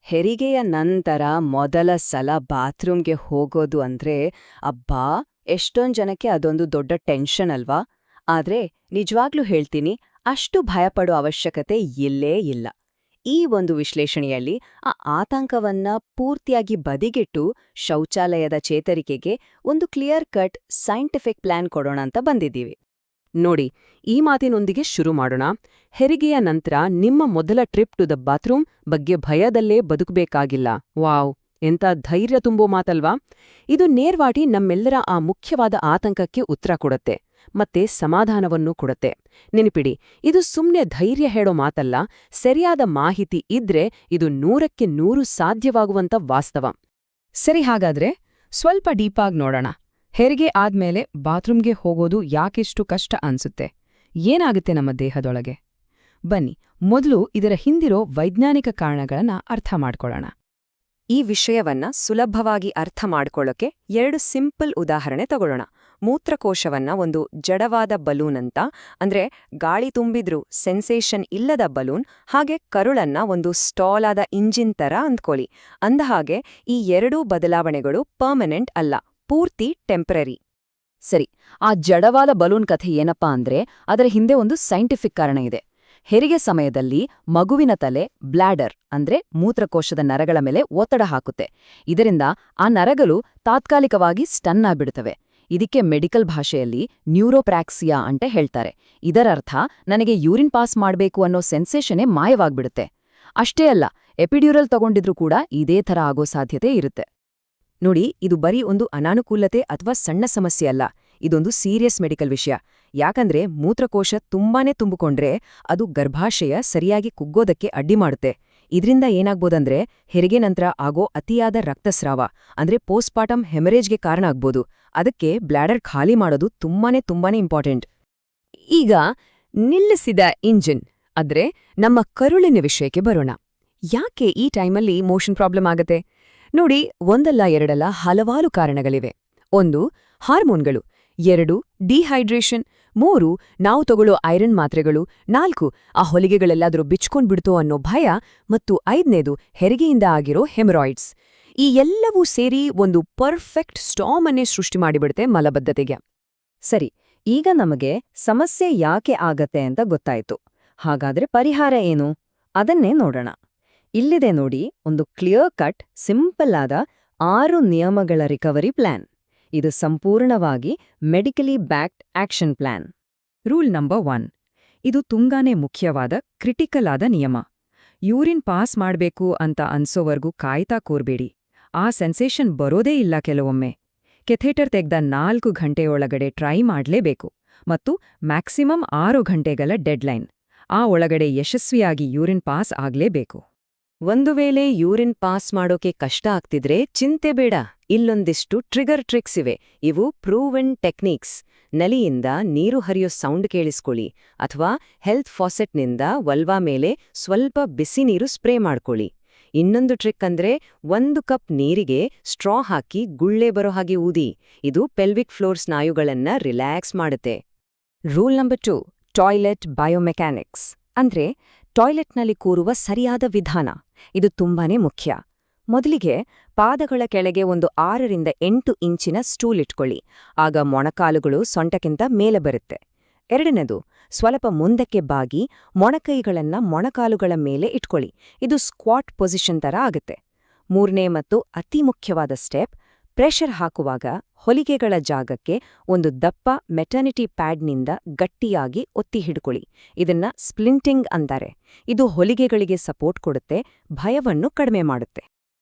ಹೆರಿಗೆಯ ನಂತರ ಮೊದಲ ಸಲ ಬಾತ್ರೂಮ್ಗೆ ಹೋಗೋದು ಅಂದ್ರೆ ಅಬ್ಬಾ ಎಷ್ಟೊಂದ್ ಜನಕ್ಕೆ ಅದೊಂದು ದೊಡ್ಡ ಟೆನ್ಷನ್ ಅಲ್ವಾ. ಆದ್ರೆ ನಿಜವಾಗ್ಲೂ ಹೇಳ್ತೀನಿ, ಅಷ್ಟು ಭಯಪಡೋ ಅವಶ್ಯಕತೆ ಇಲ್ಲೇ ಇಲ್ಲ. ಈ ಒಂದು ವಿಶ್ಲೇಷಣೆಯಲ್ಲಿ ಆ ಆತಂಕವನ್ನ ಪೂರ್ತಿಯಾಗಿ ಬದಿಗಿಟ್ಟು ಶೌಚಾಲಯದ ಚೇತರಿಕೆಗೆ ಒಂದು ಕ್ಲಿಯರ್ ಕಟ್ ಸೈಂಟಿಫಿಕ್ ಪ್ಲಾನ್ ಕೊಡೋಣ ಅಂತ ಬಂದಿದ್ದೀವಿ. ನೋಡಿ, ಈ ಮಾತಿನೊಂದಿಗೆ ಶುರು ಮಾಡೋಣ. ಹೆರಿಗೆಯ ನಂತರ ನಿಮ್ಮ ಮೊದಲ ಟ್ರಿಪ್ ಟು ದ ಬಾತ್ರೂಮ್ ಬಗ್ಗೆ ಭಯದಲ್ಲೇ ಬದುಕಬೇಕಾಗಿಲ್ಲ. ವಾವ್, ಎಂಥ ಧೈರ್ಯ ತುಂಬೋ ಮಾತಲ್ವಾ. ಇದು ನೇರ್ವಾಟಿ ನಮ್ಮೆಲ್ಲರ ಆ ಮುಖ್ಯವಾದ ಆತಂಕಕ್ಕೆ ಉತ್ತರ ಕೊಡುತ್ತೆ, ಮತ್ತೆ ಸಮಾಧಾನವನ್ನೂ ಕೊಡುತ್ತೆ. ನೆನಪಿಡಿ, ಇದು ಸುಮ್ನೆ ಧೈರ್ಯ ಹೇಳೋ ಮಾತಲ್ಲ. ಸರಿಯಾದ ಮಾಹಿತಿ ಇದ್ರೆ ಇದು 100ಕ್ಕೆ 100 ಸಾಧ್ಯವಾಗುವಂತ ವಾಸ್ತವ. ಸರಿ, ಹಾಗಾದ್ರೆ ಸ್ವಲ್ಪ ಡೀಪಾಗಿ ನೋಡೋಣ. ಹೆರಿಗೆ ಆದ್ಮೇಲೆ ಬಾತ್ರೂಮ್ಗೆ ಹೋಗೋದು ಯಾಕೆಷ್ಟು ಕಷ್ಟ ಅನ್ಸುತ್ತೆ? ಏನಾಗುತ್ತೆ ನಮ್ಮ ದೇಹದೊಳಗೆ? ಬನ್ನಿ, ಮೊದಲು ಇದರ ಹಿಂದಿರೋ ವೈಜ್ಞಾನಿಕ ಕಾರಣಗಳನ್ನ ಅರ್ಥ ಮಾಡ್ಕೊಳ್ಳೋಣ. ಈ ವಿಷಯವನ್ನ ಸುಲಭವಾಗಿ ಅರ್ಥ ಮಾಡ್ಕೊಳ್ಳೋಕೆ 2 ಸಿಂಪಲ್ ಉದಾಹರಣೆ ತಗೊಳ್ಳೋಣ. ಮೂತ್ರಕೋಶವನ್ನ ಒಂದು ಜಡವಾದ ಬಲೂನ್ ಅಂತ, ಅಂದ್ರೆ ಗಾಳಿ ತುಂಬಿದ್ರೂ ಸೆನ್ಸೇಷನ್ ಇಲ್ಲದ ಬಲೂನ್, ಹಾಗೆ ಕರುಳನ್ನ ಒಂದು ಸ್ಟಾಲ್ ಆದ ಇಂಜಿನ್ ತರ ಅಂದ್ಕೊಳ್ಳಿ. ಅಂದಹಾಗೆ ಈ 2 ಬದಲಾವಣೆಗಳು ಪರ್ಮನೆಂಟ್ ಅಲ್ಲ, ಪೂರ್ತಿ ಟೆಂಪರರಿ. ಸರಿ, ಆ ಜಡವಾದ ಬಲೂನ್ ಕಥೆ ಏನಪ್ಪಾ ಅಂದ್ರೆ ಅದರ ಹಿಂದೆ ಒಂದು ಸೈಂಟಿಫಿಕ್ ಕಾರಣ ಇದೆ. ಹೆರಿಗೆ ಸಮಯದಲ್ಲಿ ಮಗುವಿನ ತಲೆ ಬ್ಲ್ಯಾಡರ್ ಅಂದ್ರೆ ಮೂತ್ರಕೋಶದ ನರಗಳ ಮೇಲೆ ಒತ್ತಡ ಹಾಕುತ್ತೆ. ಇದರಿಂದ ಆ ನರಗಳು ತಾತ್ಕಾಲಿಕವಾಗಿ ಸ್ಟನ್ ಆಗ್ಬಿಡುತ್ತವೆ. ಇದಕ್ಕೆ ಮೆಡಿಕಲ್ ಭಾಷೆಯಲ್ಲಿ ನ್ಯೂರೋಪ್ರಾಕ್ಸಿಯಾ ಅಂತ ಹೇಳ್ತಾರೆ. ಇದರರ್ಥ ನನಗೆ ಯೂರಿನ್ ಪಾಸ್ ಮಾಡ್ಬೇಕು ಅನ್ನೋ ಸೆನ್ಸೇಷನ್ನೇ ಮಾಯವಾಗ್ಬಿಡುತ್ತೆ. ಅಷ್ಟೇ ಅಲ್ಲ, ಎಪಿಡ್ಯೂರಲ್ ತಗೊಂಡಿದ್ರೂ ಕೂಡ ಇದೇ ಥರ ಆಗೋ ಸಾಧ್ಯತೆ ಇರುತ್ತೆ. ನೋಡಿ, ಇದು ಬರೀ ಒಂದು ಅನಾನುಕೂಲತೆ ಅಥವಾ ಸಣ್ಣ ಸಮಸ್ಯೆ ಅಲ್ಲ, ಇದೊಂದು ಸೀರಿಯಸ್ ಮೆಡಿಕಲ್ ವಿಷಯ. ಯಾಕಂದ್ರೆ ಮೂತ್ರಕೋಶ ತುಂಬಾನೇ ತುಂಬಿಕೊಂಡ್ರೆ ಅದು ಗರ್ಭಾಶಯ ಸರಿಯಾಗಿ ಕುಗ್ಗೋದಕ್ಕೆ ಅಡ್ಡಿ ಮಾಡುತ್ತೆ. ಇದರಿಂದ ಏನಾಗ್ಬೋದಂದ್ರೆ ಹೆರಿಗೆ ನಂತರ ಆಗೋ ಅತಿಯಾದ ರಕ್ತಸ್ರಾವ ಅಂದ್ರೆ ಪೋಸ್ಟ್ಪಾರ್ಟಮ್ ಹೆಮರೇಜ್ಗೆ ಕಾರಣ ಆಗ್ಬೋದು. ಅದಕ್ಕೆ ಬ್ಲ್ಯಾಡರ್ ಖಾಲಿ ಮಾಡೋದು ತುಂಬಾನೇ ಇಂಪಾರ್ಟೆಂಟ್. ಈಗ ನಿಲ್ಲಿಸಿದ ಇಂಜಿನ್ ಆದ್ರೆ ನಮ್ಮ ಕರುಳಿನ ವಿಷಯಕ್ಕೆ ಬರೋಣ. ಯಾಕೆ ಈ ಟೈಮಲ್ಲಿ ಮೋಷನ್ ಪ್ರಾಬ್ಲಮ್ ಆಗತ್ತೆ? ನೋಡಿ, ಒಂದಲ್ಲ ಎರಡಲ್ಲ ಹಲವಾರು ಕಾರಣಗಳಿವೆ. 1, ಹಾರ್ಮೋನ್ಗಳು. 2, ಡಿಹೈಡ್ರೇಷನ್. 3, ನಾವು ತಗೊಳ್ಳೋ ಐರನ್ ಮಾತ್ರೆಗಳು. 4, ಆ ಹೊಲಿಗೆಗಳೆಲ್ಲಾದರೂ ಬಿಚ್ಕೊಂಡ್ಬಿಡ್ತೋ ಅನ್ನೋ ಭಯ. ಮತ್ತು 5ನೇದು ಹೆರಿಗೆಯಿಂದ ಆಗಿರೋ ಹೆಮರಾಯ್ಡ್ಸ್. ಈ ಎಲ್ಲವೂ ಸೇರಿ ಒಂದು ಪರ್ಫೆಕ್ಟ್ ಸ್ಟಾರ್ಮ್ ಅನ್ನೇ ಸೃಷ್ಟಿ ಮಾಡಿಬಿಡುತ್ತೆ ಮಲಬದ್ಧತೆಗೆ. ಸರಿ, ಈಗ ನಮಗೆ ಸಮಸ್ಯೆ ಯಾಕೆ ಆಗತ್ತೆ ಅಂತ ಗೊತ್ತಾಯ್ತು. ಹಾಗಾದ್ರೆ ಪರಿಹಾರ ಏನು? ಅದನ್ನೇ ನೋಡೋಣ. ಇಲ್ಲಿದೆ ನೋಡಿ, ಒಂದು ಕ್ಲಿಯರ್ ಕಟ್ ಸಿಂಪಲ್ ಆದ 6 ನಿಯಮಗಳ ರಿಕವರಿ ಪ್ಲಾನ್. ಇದು ಸಂಪೂರ್ಣವಾಗಿ medically backed action plan. Rule number 1. ಇದು ತುಂಬಾನೇ ಮುಖ್ಯವಾದ ಕ್ರಿಟಿಕಲ್ ಆದ ನಿಯಮ. ಯೂರಿನ್ ಪಾಸ್ ಮಾಡ್ಬೇಕು ಅಂತ ಅನ್ಸೋವರ್ಗೂ ಕಾಯ್ತಾ ಕೂರ್ಬೇಡಿ. ಆ ಸೆನ್ಸೇಷನ್ ಬರೋದೇ ಇಲ್ಲ ಕೆಲವೊಮ್ಮೆ. ಕೆಥೇಟರ್ ತೆಗ್ದ 4 ಗಂಟೆಯೊಳಗಡೆ ಟ್ರೈ ಮಾಡ್ಲೇಬೇಕು. ಮತ್ತು ಮ್ಯಾಕ್ಸಿಮಮ್ 6 ಗಂಟೆಗಳ ಡೆಡ್ಲೈನ್. ಆ ಒಳಗಡೆ ಯಶಸ್ವಿಯಾಗಿ ಯೂರಿನ್ ಪಾಸ್ ಆಗ್ಲೇಬೇಕು. ಒಂದು ವೇಳೆ ಯೂರಿನ್ ಪಾಸ್ ಮಾಡೋಕೆ ಕಷ್ಟ ಆಗ್ತಿದ್ರೆ ಚಿಂತೆ ಬೇಡ, ಇಲ್ಲೊಂದಿಷ್ಟು ಟ್ರಿಗರ್ ಟ್ರಿಕ್ಸ್ ಇವೆ. ಇವು ಪ್ರೂವನ್ ಟೆಕ್ನಿಕ್ಸ್. ನಲಿಯಿಂದ ನೀರು ಹರಿಯೋ ಸೌಂಡ್ ಕೇಳಿಸ್ಕೊಳ್ಳಿ, ಅಥವಾ ಹೆಲ್ತ್ ಫಾಸೆಟ್ನಿಂದ ವಲ್ವಾ ಮೇಲೆ ಸ್ವಲ್ಪ ಬಿಸಿ ನೀರು ಸ್ಪ್ರೇ ಮಾಡ್ಕೊಳ್ಳಿ. ಇನ್ನೊಂದು ಟ್ರಿಕ್ ಅಂದ್ರೆ 1 ಕಪ್ ನೀರಿಗೆ ಸ್ಟ್ರಾ ಹಾಕಿ ಗುಳ್ಳೆ ಬರೋ ಹಾಗೆ ಊದಿ. ಇದು ಪೆಲ್ವಿಕ್ ಫ್ಲೋರ್ ಸ್ನಾಯುಗಳನ್ನ ರಿಲ್ಯಾಕ್ಸ್ ಮಾಡುತ್ತೆ. Rule number 2. ಟಾಯ್ಲೆಟ್ ಬಯೋಮೆಕ್ಯಾನಿಕ್ಸ್ ಅಂದ್ರೆ ಟಾಯ್ಲೆಟ್ನಲ್ಲಿ ಕೂರುವ ಸರಿಯಾದ ವಿಧಾನ. ಇದು ತುಂಬಾನೇ ಮುಖ್ಯ. ಮೊದಲಿಗೆ ಪಾದಗಳ ಕೆಳಗೆ ಒಂದು 6 ರಿಂದ 8 ಇಂಚಿನ ಸ್ಟೂಲ್ ಇಟ್ಕೊಳ್ಳಿ. ಆಗ ಮೊಣಕಾಲುಗಳು ಸೊಂಟಕ್ಕಿಂತ ಮೇಲೆ ಬರುತ್ತೆ. 2ನೇದು, ಸ್ವಲ್ಪ ಮುಂದಕ್ಕೆ ಬಾಗಿ ಮೊಣಕೈಗಳನ್ನ ಮೊಣಕಾಲುಗಳ ಮೇಲೆ ಇಟ್ಕೊಳ್ಳಿ. ಇದು ಸ್ಕ್ವಾಟ್ ಪೊಸಿಷನ್ ತರ ಆಗುತ್ತೆ. 3ನೇ ಮತ್ತು ಅತಿ ಮುಖ್ಯವಾದ ಸ್ಟೆಪ್, ಪ್ರೆಷರ್ ಹಾಕುವಾಗ ಹೊಲಿಗೆಗಳ ಜಾಗಕ್ಕೆ ಒಂದು ದಪ್ಪ ಮೆಟರ್ನಿಟಿ ಪ್ಯಾಡ್ನಿಂದ ಗಟ್ಟಿಯಾಗಿ ಒತ್ತಿ ಹಿಡ್ಕೊಳ್ಳಿ. ಇದನ್ನ ಸ್ಪ್ಲಿಂಟಿಂಗ್ ಅಂತಾರೆ. ಇದು ಹೊಲಿಗೆಗಳಿಗೆ ಸಪೋರ್ಟ್ ಕೊಡುತ್ತೆ, ಭಯವನ್ನು ಕಡಿಮೆ ಮಾಡುತ್ತೆ.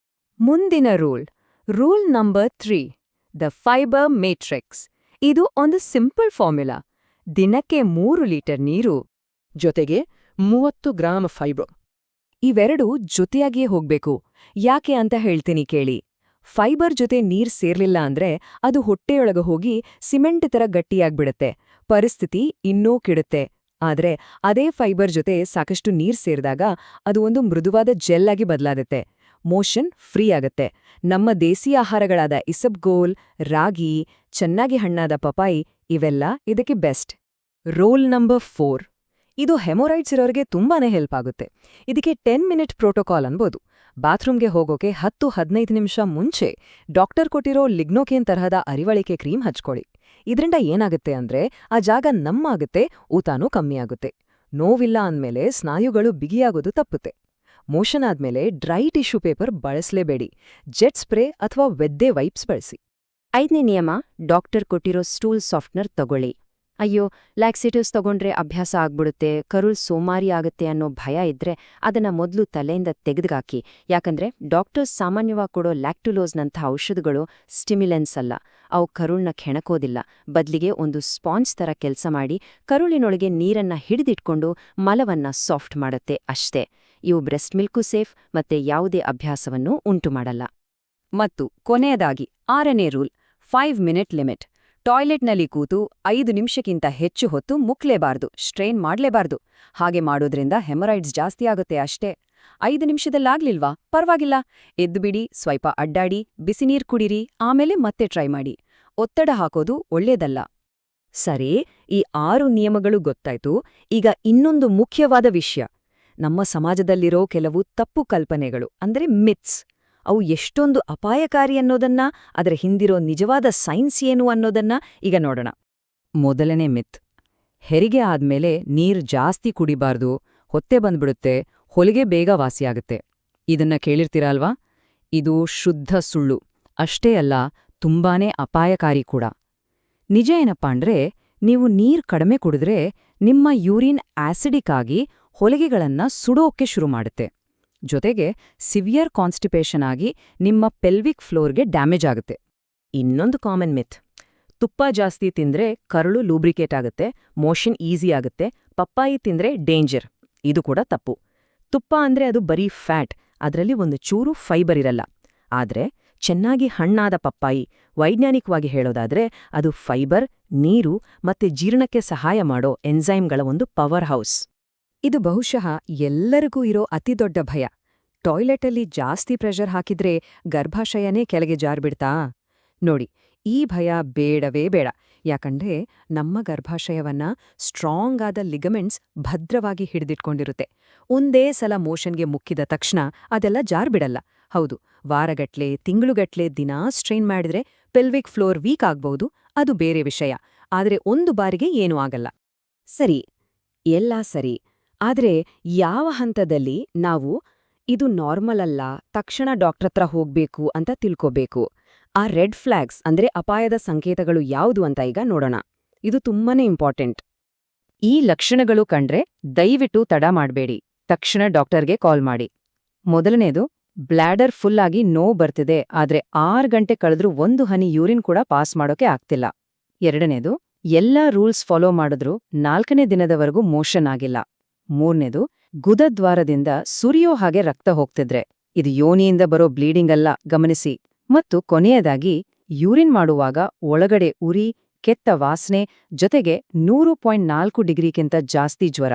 ಮುಂದಿನ rule number 3. The fibre matrix. ಇದು ಒಂದು ಸಿಂಪಲ್ ಫಾರ್ಮುಲಾ. ದಿನಕ್ಕೆ 3 ಲೀಟರ್ ನೀರು ಜೊತೆಗೆ 30 ಗ್ರಾಂ ಫೈಬರ್. ಇವೆರಡೂ ಜೊತೆಯಾಗಿಯೇ ಹೋಗ್ಬೇಕು. ಯಾಕೆ ಅಂತ ಹೇಳ್ತೀನಿ ಕೇಳಿ. ಫೈಬರ್ ಜೊತೆ ನೀರ್ ಸೇರ್ಲಿಲ್ಲ ಅಂದ್ರೆ ಅದು ಹೊಟ್ಟೆಯೊಳಗೆ ಹೋಗಿ ಸಿಮೆಂಟ್ ತರ ಗಟ್ಟಿಯಾಗ್ಬಿಡತ್ತೆ. ಪರಿಸ್ಥಿತಿ ಇನ್ನೂ ಕೆಡುತ್ತೆ. ಆದ್ರೆ ಅದೇ ಫೈಬರ್ ಜೊತೆ ಸಾಕಷ್ಟು ನೀರ್ ಸೇರಿದಾಗ ಅದು ಒಂದು ಮೃದುವಾದ ಜೆಲ್ ಆಗಿ ಬದಲಾಗುತ್ತೆ. ಮೋಷನ್ ಫ್ರೀ ಆಗತ್ತೆ. ನಮ್ಮ ದೇಸಿ ಆಹಾರಗಳಾದ ಇಸಬ್ಗೋಲ್, ರಾಗಿ, ಚೆನ್ನಾಗಿ ಹಣ್ಣಾದ ಪಪಾಯಿ ಇವೆಲ್ಲ ಇದಕ್ಕೆ ಬೆಸ್ಟ್. Rule number 4. ಇದು ಹೆಮೊರೈಡ್ಸ್ ಇರೋರಿಗೆ ತುಂಬಾನೇ ಹೆಲ್ಪ್ ಆಗುತ್ತೆ. ಇದಕ್ಕೆ 10 ಮಿನಿಟ್ ಪ್ರೋಟೋಕಾಲ್ ಅನ್ಬೋದು. ಬಾತ್ರೂಮ್ಗೆ ಹೋಗೋಕೆ 10-15 ನಿಮಿಷ ಮುಂಚೆ ಡಾಕ್ಟರ್ ಕೊಟ್ಟಿರೋ ಲಿಗ್ನೋಕೇನ್ ತರಹದ ಅರಿವಳಿಕೆ ಕ್ರೀಮ್ ಹಚ್ಕೊಳ್ಳಿ. ಇದ್ರಿಂದ ಏನಾಗುತ್ತೆ ಅಂದ್ರೆ ಆ ಜಾಗ ನಮ್ಮಾಗುತ್ತೆ, ಊತನೂ ಕಮ್ಮಿಯಾಗುತ್ತೆ. ನೋವಿಲ್ಲ ಅಂದ್ಮೇಲೆ ಸ್ನಾಯುಗಳು ಬಿಗಿಯಾಗೋದು ತಪ್ಪುತ್ತೆ. ಮೋಷನ್ ಆದ್ಮೇಲೆ ಡ್ರೈ ಟಿಶ್ಯೂ ಪೇಪರ್ ಬಳಸಲೇಬೇಡಿ. ಜೆಟ್ ಸ್ಪ್ರೇ ಅಥವಾ ವೆದ್ದೆ ವೈಪ್ಸ್ ಬಳಸಿ. 5ನೇ ನಿಯಮ, ಡಾಕ್ಟರ್ ಕೊಟ್ಟಿರೋ ಸ್ಟೂಲ್ ಸಾಫ್ಟ್ನರ್ ತಗೊಳ್ಳಿ. ಅಯ್ಯೋ, ಲ್ಯಾಕ್ಸೇಟಿವ್ಸ್ ತಗೊಂಡ್ರೆ ಅಭ್ಯಾಸ ಆಗ್ಬಿಡುತ್ತೆ, ಕರುಳ್ ಸೋಮಾರಿ ಆಗುತ್ತೆ ಅನ್ನೋ ಭಯ ಇದ್ರೆ ಅದನ್ನ ಮೊದಲು ತಲೆಯಿಂದ ತೆಗೆದುಹಾಕಿ. ಯಾಕಂದ್ರೆ ಡಾಕ್ಟರ್ಸ್ ಸಾಮಾನ್ಯವಾಗಿ ಕೊಡೋ ಲ್ಯಾಕ್ಟುಲೋಸ್ನಂಥ ಔಷಧಗಳು ಸ್ಟಿಮ್ಯುಲೆನ್ಸ್ ಅಲ್ಲ. ಅವು ಕರುಳ್ನ ಕೆಣಕೋದಿಲ್ಲ, ಬದಲಿಗೆ ಒಂದು ಸ್ಪಾಂಜ್ ಥರ ಕೆಲಸ ಮಾಡಿ ಕರುಳಿನೊಳಗೆ ನೀರನ್ನ ಹಿಡಿದಿಟ್ಕೊಂಡು ಮಲವನ್ನ ಸಾಫ್ಟ್ ಮಾಡುತ್ತೆ ಅಷ್ಟೇ. ಇವು ಬ್ರೆಸ್ಟ್ ಮಿಲ್ಕು ಸೇಫ್ ಮತ್ತೆ ಯಾವುದೇ ಅಭ್ಯಾಸವನ್ನೂ ಉಂಟು ಮಾಡಲ್ಲ. ಮತ್ತು ಕೊನೆಯದಾಗಿ 6ನೇ ರೂಲ್, 5 ಮಿನಿಟ್ ಲಿಮಿಟ್. ಟಾಯ್ಲೆಟ್ನಲ್ಲಿ ಕೂತು 5 ನಿಮಿಷಕ್ಕಿಂತ ಹೆಚ್ಚು ಹೊತ್ತು ಮುಕ್ಲೇಬಾರ್ದು, ಸ್ಟ್ರೈನ್ ಮಾಡ್ಲೇಬಾರ್ದು. ಹಾಗೆ ಮಾಡೋದ್ರಿಂದ ಹೆಮರಾಯ್ಡ್ಸ್ ಜಾಸ್ತಿ ಆಗುತ್ತೆ ಅಷ್ಟೇ. 5 ನಿಮಿಷದಲ್ಲಾಗ್ಲಿಲ್ವಾ? ಪರ್ವಾಗಿಲ್ಲ, ಎದ್ದುಬಿಡಿ, ಸ್ವಲ್ಪ ಅಡ್ಡಾಡಿ, ಬಿಸಿನೀರ್ ಕುಡೀರಿ, ಆಮೇಲೆ ಮತ್ತೆ ಟ್ರೈ ಮಾಡಿ. ಒತ್ತಡ ಹಾಕೋದು ಒಳ್ಳೇದಲ್ಲ. ಸರಿ, ಈ 6 ನಿಯಮಗಳು ಗೊತ್ತಾಯ್ತು. ಈಗ ಇನ್ನೊಂದು ಮುಖ್ಯವಾದ ವಿಷಯ, ನಮ್ಮ ಸಮಾಜದಲ್ಲಿರೋ ಕೆಲವು ತಪ್ಪು ಕಲ್ಪನೆಗಳು ಅಂದ್ರೆ ಮಿತ್ಸ್. ಅವು ಎಷ್ಟೊಂದು ಅಪಾಯಕಾರಿ ಅನ್ನೋದನ್ನ, ಅದರ ಹಿಂದಿರೋ ನಿಜವಾದ ಸೈನ್ಸ್ ಏನು ಅನ್ನೋದನ್ನ ಈಗ ನೋಡೋಣ. ಮೊದಲನೇ ಮಿತ್, ಹೆರಿಗೆ ಆದ್ಮೇಲೆ ನೀರ್ ಜಾಸ್ತಿ ಕುಡಿಬಾರ್ದು, ಹೊತ್ತೆ ಬಂದ್ಬಿಡುತ್ತೆ, ಹೊಲಿಗೆ ಬೇಗ ವಾಸಿಯಾಗುತ್ತೆ. ಇದನ್ನ ಕೇಳಿರ್ತೀರಾ ಅಲ್ವಾ? ಇದು ಶುದ್ಧ ಸುಳ್ಳು. ಅಷ್ಟೇ ಅಲ್ಲ, ತುಂಬಾನೇ ಅಪಾಯಕಾರಿ ಕೂಡ. ನಿಜ ಏನಪ್ಪಾ ಅಂದ್ರೆ, ನೀವು ನೀರ್ ಕಡಿಮೆ ಕುಡಿದ್ರೆ ನಿಮ್ಮ ಯೂರಿನ್ ಆಸಿಡಿಕ್ ಆಗಿ ಹೊಲಿಗೆಗಳನ್ನ ಸುಡೋಕೆ ಶುರು ಮಾಡುತ್ತೆ. ಜೊತೆಗೆ ಸಿವಿಯರ್ ಕಾನ್ಸ್ಟಿಪೇಷನ್ ಆಗಿ ನಿಮ್ಮ ಪೆಲ್ವಿಕ್ ಫ್ಲೋರ್ಗೆ ಡ್ಯಾಮೇಜ್ ಆಗುತ್ತೆ. ಇನ್ನೊಂದು ಕಾಮನ್ ಮಿತ್, ತುಪ್ಪ ಜಾಸ್ತಿ ತಿಂದ್ರೆ ಕರುಳು ಲೂಬ್ರಿಕೇಟ್ ಆಗುತ್ತೆ, ಮೋಷನ್ ಈಸಿ ಆಗುತ್ತೆ, ಪಪ್ಪಾಯಿ ತಿಂದ್ರೆ ಡೇಂಜರ್. ಇದು ಕೂಡ ತಪ್ಪು. ತುಪ್ಪ ಅಂದ್ರೆ ಅದು ಬರೀ ಫ್ಯಾಟ್, ಅದರಲ್ಲಿ ಒಂದು ಚೂರು ಫೈಬರ್ ಇರಲ್ಲ. ಆದ್ರೆ ಚೆನ್ನಾಗಿ ಹಣ್ಣಾದ ಪಪ್ಪಾಯಿ, ವೈಜ್ಞಾನಿಕವಾಗಿ ಹೇಳೋದಾದ್ರೆ ಅದು ಫೈಬರ್, ನೀರು ಮತ್ತೆ ಜೀರ್ಣಕ್ಕೆ ಸಹಾಯ ಮಾಡೋ ಎನ್ಸೈಮ್ಗಳ ಒಂದು ಪವರ್ ಹೌಸ್. ಇದು ಬಹುಶಃ ಎಲ್ಲರಿಗೂ ಇರೋ ಅತಿದೊಡ್ಡ ಭಯ. ಟಾಯ್ಲೆಟಲ್ಲಿ ಜಾಸ್ತಿ ಪ್ರೆಷರ್ ಹಾಕಿದ್ರೆ ಗರ್ಭಾಶಯನೇ ಕೆಳಗೆ ಜಾರ್ಬಿಡ್ತಾ? ನೋಡಿ, ಈ ಭಯ ಬೇಡವೇ ಬೇಡ. ಯಾಕಂದ್ರೆ ನಮ್ಮ ಗರ್ಭಾಶಯವನ್ನ ಸ್ಟ್ರಾಂಗ್ ಆದ ಲಿಗಮೆಂಟ್ಸ್ ಭದ್ರವಾಗಿ ಹಿಡಿದಿಟ್ಕೊಂಡಿರುತ್ತೆ. ಒಂದೇ ಸಲ ಮೋಷನ್ಗೆ ಮುಕ್ಕಿದ ತಕ್ಷಣ ಅದೆಲ್ಲ ಜಾರ್ಬಿಡಲ್ಲ. ಹೌದು, ವಾರಗಟ್ಲೆ, ತಿಂಗಳುಗಟ್ಲೆ ದಿನಾ ಸ್ಟ್ರೈನ್ ಮಾಡಿದ್ರೆ ಪೆಲ್ವಿಕ್ ಫ್ಲೋರ್ ವೀಕ್ ಆಗ್ಬಹುದು, ಅದು ಬೇರೆ ವಿಷಯ. ಆದ್ರೆ ಒಂದು ಬಾರಿಗೆ ಏನೂ ಆಗಲ್ಲ. ಸರಿ, ಎಲ್ಲ ಸರಿ. ಆದ್ರೆ ಯಾವ ಹಂತದಲ್ಲಿ ನಾವು ಇದು ನಾರ್ಮಲ್ ಅಲ್ಲ, ತಕ್ಷಣ ಡಾಕ್ಟ್ರತ್ರ ಹೋಗ್ಬೇಕು ಅಂತ ತಿಳ್ಕೋಬೇಕು? ಆ ರೆಡ್ ಫ್ಲಾಗ್ಸ್ ಅಂದ್ರೆ ಅಪಾಯದ ಸಂಕೇತಗಳು ಯಾವುದು ಅಂತ ಈಗ ನೋಡೋಣ. ಇದು ತುಂಬಾನೇ ಇಂಪಾರ್ಟೆಂಟ್. ಈ ಲಕ್ಷಣಗಳು ಕಂಡ್ರೆ ದಯವಿಟ್ಟು ತಡ ಮಾಡ್ಬೇಡಿ, ತಕ್ಷಣ ಡಾಕ್ಟರ್ಗೆ ಕಾಲ್ ಮಾಡಿ. ಮೊದಲನೇದು, ಬ್ಲ್ಯಾಡರ್ ಫುಲ್ ಆಗಿ ನೋವು ಬರ್ತಿದೆ, ಆದ್ರೆ 6 ಗಂಟೆ ಕಳೆದ್ರೂ 1 ಹನಿ ಯೂರಿನ್ ಕೂಡ ಪಾಸ್ ಮಾಡೋಕೆ ಆಗ್ತಿಲ್ಲ. ಎರಡನೇದು, ಎಲ್ಲಾ ರೂಲ್ಸ್ ಫಾಲೋ ಮಾಡಿದ್ರೂ 4ನೇ ದಿನದವರೆಗೂ ಮೋಷನ್ ಆಗಿಲ್ಲ. ಮೂರನೇದು, ಗುದದ್ವಾರದಿಂದ ಸುರಿಯೋ ಹಾಗೆ ರಕ್ತ ಹೋಗ್ತಿದ್ರೆ, ಇದು ಯೋನಿಯಿಂದ ಬರೋ ಬ್ಲೀಡಿಂಗ್ ಅಲ್ಲ, ಗಮನಿಸಿ. ಮತ್ತು ಕೊನೆಯದಾಗಿ, ಯೂರಿನ್ ಮಾಡುವಾಗ ಒಳಗಡೆ ಉರಿ, ಕೆತ್ತ ವಾಸನೆ, ಜೊತೆಗೆ 100.4 ಡಿಗ್ರಿಗಿಂತ ಜಾಸ್ತಿ ಜ್ವರ.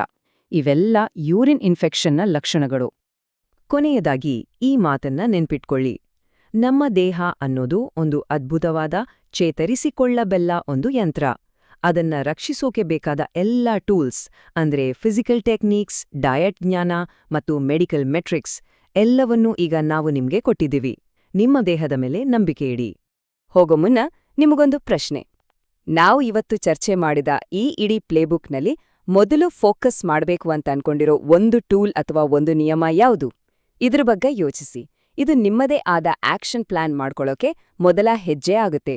ಇವೆಲ್ಲ ಯೂರಿನ್ ಇನ್ಫೆಕ್ಷನ್ನ ಲಕ್ಷಣಗಳು. ಕೊನೆಯದಾಗಿ ಈ ಮಾತನ್ನ ನೆನ್ಪಿಟ್ಕೊಳ್ಳಿ, ನಮ್ಮ ದೇಹ ಅನ್ನೋದು ಒಂದು ಅದ್ಭುತವಾದ ಚೇತರಿಸಿಕೊಳ್ಳಬಲ್ಲ ಒಂದು ಯಂತ್ರ. ಅದನ್ನ ರಕ್ಷಿಸೋಕೆ ಬೇಕಾದ ಎಲ್ಲ ಟೂಲ್ಸ್ ಅಂದ್ರೆ ಫಿಸಿಕಲ್ ಟೆಕ್ನಿಕ್ಸ್, ಡಯಟ್ ಜ್ಞಾನ ಮತ್ತು ಮೆಡಿಕಲ್ ಮೆಟ್ರಿಕ್ಸ್ ಎಲ್ಲವನ್ನೂ ಈಗ ನಾವು ನಿಮ್ಗೆ ಕೊಟ್ಟಿದ್ದೀವಿ. ನಿಮ್ಮ ದೇಹದ ಮೇಲೆ ನಂಬಿಕೆ ಇಡಿ. ಹೋಗೋ ಮುನ್ನ ನಿಮಗೊಂದು ಪ್ರಶ್ನೆ. ನಾವು ಇವತ್ತು ಚರ್ಚೆ ಮಾಡಿದ ಈ ಇಡೀ ಪ್ಲೇಬುಕ್ನಲ್ಲಿ ಮೊದಲು ಫೋಕಸ್ ಮಾಡಬೇಕು ಅಂತ ಅನ್ಕೊಂಡಿರೋ ಒಂದು ಟೂಲ್ ಅಥವಾ ಒಂದು ನಿಯಮ ಯಾವುದು? ಇದ್ರ ಬಗ್ಗೆ ಯೋಚಿಸಿ. ಇದು ನಿಮ್ಮದೇ ಆದ ಆಕ್ಷನ್ ಪ್ಲಾನ್ ಮಾಡ್ಕೊಳ್ಳೋಕೆ ಮೊದಲ ಹೆಜ್ಜೆ ಆಗುತ್ತೆ.